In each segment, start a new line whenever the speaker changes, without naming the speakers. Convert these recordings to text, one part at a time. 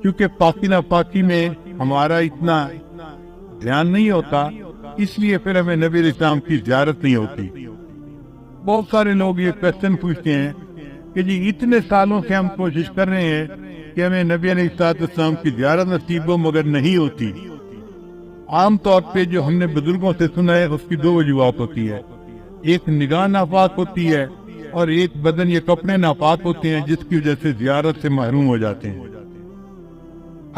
کیونکہ پاکی ناپاکی میں ہمارا اتنا دھیان نہیں ہوتا، اس لیے پھر ہمیں نبی علیہ السلام کی زیارت نہیں ہوتی۔ بہت سارے لوگ یہ کوشچن پوچھتے ہیں کہ جی اتنے سالوں سے ہم کوشش کر رہے ہیں کہ ہمیں نبی علیہ السلام کی زیارت نصیب ہو، مگر نہیں ہوتی۔ عام طور پہ جو ہم نے بزرگوں سے سنا ہے اس کی دو وجوہات ہوتی ہے، ایک نگاہ ناپاک ہوتی ہے اور ایک بدن یا کپڑے ناپاک ہوتے ہیں، جس کی وجہ سے زیارت سے محروم ہو جاتے ہیں۔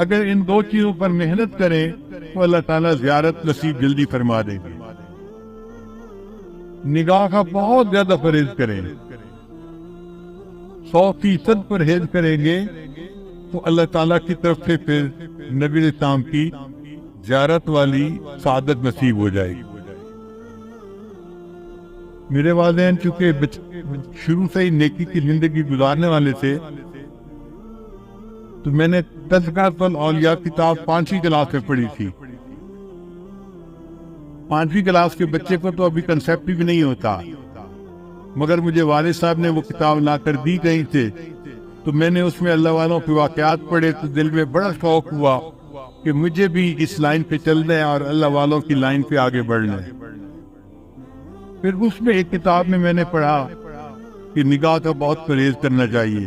اگر ان دو چیزوں پر محنت کریں تو اللہ تعالیٰ زیارت نصیب جلدی فرما دیں گے۔ نگاہ کا بہت زیادہ پرہیز کریں، 100% پرہیز کریں گے تو اللہ تعالیٰ کی طرف سے پھر نبی علیہ السلام کی زیارت والی سعادت نصیب ہو جائے گی۔ میرے والدین چونکہ شروع سے ہی نیکی کی زندگی گزارنے والے تھے، تو میں نے تذکرۃ الاولیاء کتاب 5ویں کلاس میں پڑھی تھی۔ 5ویں کلاس کے بچے کو تو ابھی کنسیپٹ بھی نہیں ہوتا، مگر مجھے والد صاحب نے وہ کتاب لا کر دی کہیں سے، تو میں نے اس میں اللہ والوں کے واقعات پڑھے تو دل میں بڑا شوق ہوا کہ مجھے بھی اس لائن پہ چلنا ہے اور اللہ والوں کی لائن پہ آگے بڑھنا ہے۔ پھر اس میں ایک کتاب میں نے پڑھا کہ نگاہ کا بہت پرہیز کرنا چاہیے۔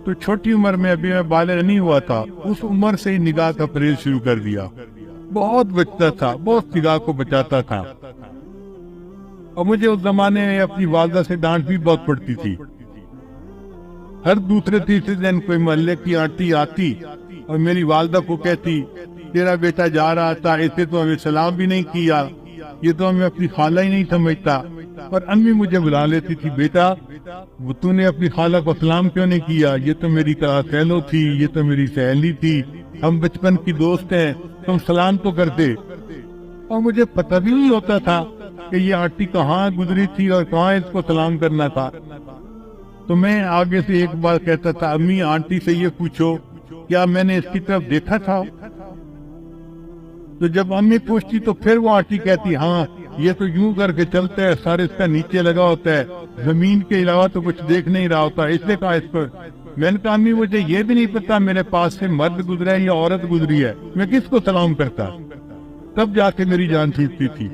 تو چھوٹی عمر میں ابھی میں بالغ نہیں ہوا تھا، اس عمر سے ہی نگاہ کا پرہیز شروع کر دیا۔ بہت بچتا تھا، بہت نگاہ کو بچاتا تھا، اور مجھے اس زمانے میں اپنی والدہ سے ڈانٹ بھی بہت پڑتی تھی۔ ہر دوسرے تیسرے دن کوئی محلے کی آنٹی آتی اور میری والدہ کو کہتی تیرا بیٹا جا رہا تھا، اسے تو ہمیں سلام بھی نہیں کیا، یہ تو ہمیں اپنی خالہ ہی نہیں سمجھتا۔ اور امی مجھے بلا لیتی تھی، بیٹا وہ تو نے اپنی خالہ کو سلام کیوں نہیں کیا، یہ تو میری سہیلو تھی، یہ تو میری سہیلی تھی، ہم بچپن کی دوست ہیں، تم سلام تو کرتے۔ اور مجھے پتہ بھی نہیں ہوتا تھا کہ یہ آنٹی کہاں گزری تھی اور کہاں اس کو سلام کرنا تھا۔ تو میں آگے سے ایک بار کہتا تھا، امی آنٹی سے یہ پوچھو کیا میں نے اس کی طرف دیکھا تھا؟ تو جب امی پوچھتی تو پھر وہ آنٹی کہتی ہاں یہ تو یوں کر کے چلتا ہے، سارے اس کا نیچے لگا ہوتا ہے، زمین کے علاوہ تو کچھ دیکھ نہیں رہا ہوتا، اس نے کہا اس پر۔ میں نے کہا امی مجھے یہ بھی نہیں پتا میرے پاس سے مرد گزرا ہے یا عورت گزری ہے، میں کس کو سلام کرتا؟ تب جا کے میری جان چھوٹتی تھی۔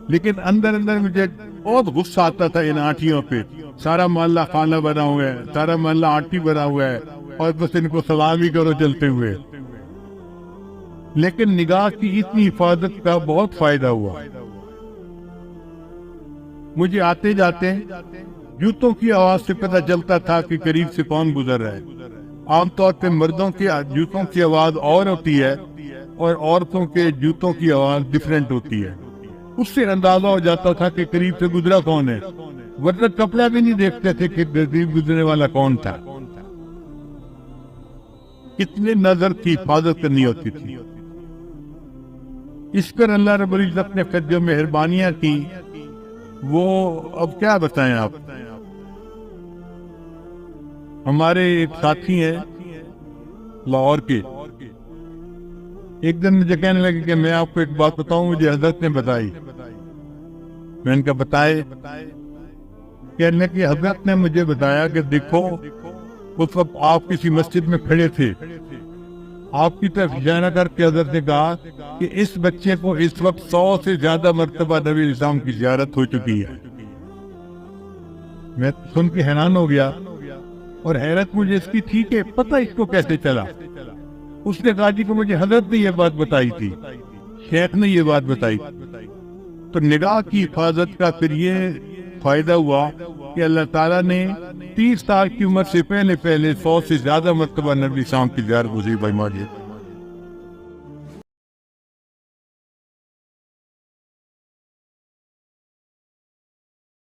لیکن اندر اندر مجھے بہت غصہ آتا تھا ان آنٹیوں پہ، سارا محلہ خالہ بنا ہوا ہے، سارا محلہ آنٹی بنا ہوا ہے، اور بس ان کو سلام ہی کرو چلتے ہوئے۔ لیکن نگاہ کی اتنی حفاظت کا بہت فائدہ ہوا۔ مجھے آتے جاتے جوتوں کی آواز سے پتہ چلتا تھا کہ قریب سے کون گزر رہا ہے۔ عام طور پہ مردوں کے جوتوں کی آواز اور ہوتی ہے اور عورتوں کے جوتوں کی آواز ڈیفرنٹ ہوتی ہے، اس سے اندازہ ہو جاتا تھا کہ قریب سے گزرا کون ہے، ورنہ کپڑا بھی نہیں دیکھتے تھے کہ قریب گزرنے والا کون تھا۔ کتنے نظر کی حفاظت کرنی ہوتی تھی۔ اس پر اللہ رب العزت نے پھر جو مہربانیاں کی وہ اب کیا بتائیں آپ۔ ہمارے ایک ساتھی ہیں لاہور کے، ایک دن مجھے کہنے لگے کہ میں آپ کو ایک بات بتاؤں، مجھے حضرت نے بتائی۔ میں نے کہا بتائے؟ کہنے کہ حضرت نے مجھے بتایا کہ دیکھو اس وقت آپ کسی مسجد میں کھڑے تھے، آپ کی طرف اشارہ کر کے حضرت نے کہا کہ اس بچے کو اس وقت 100 سے زیادہ مرتبہ نبی علیہ السلام کی زیارت ہو چکی ہے۔ میں سن کے حیران ہو گیا، اور حیرت مجھے اس کی تھی کہ پتہ اس کو کیسے چلا۔ اس نے کہا جی کہ مجھے حضرت نے یہ بات بتائی تھی، شیخ نے یہ بات بتائی۔ تو نگاہ کی حفاظت کا پھر یہ فائدہ ہوا کہ اللہ تعالیٰ نے 30 سال کی عمر سے پہلے 100 سے زیادہ مرتبہ نبی السلام کی زیارت مجھے فرما دی۔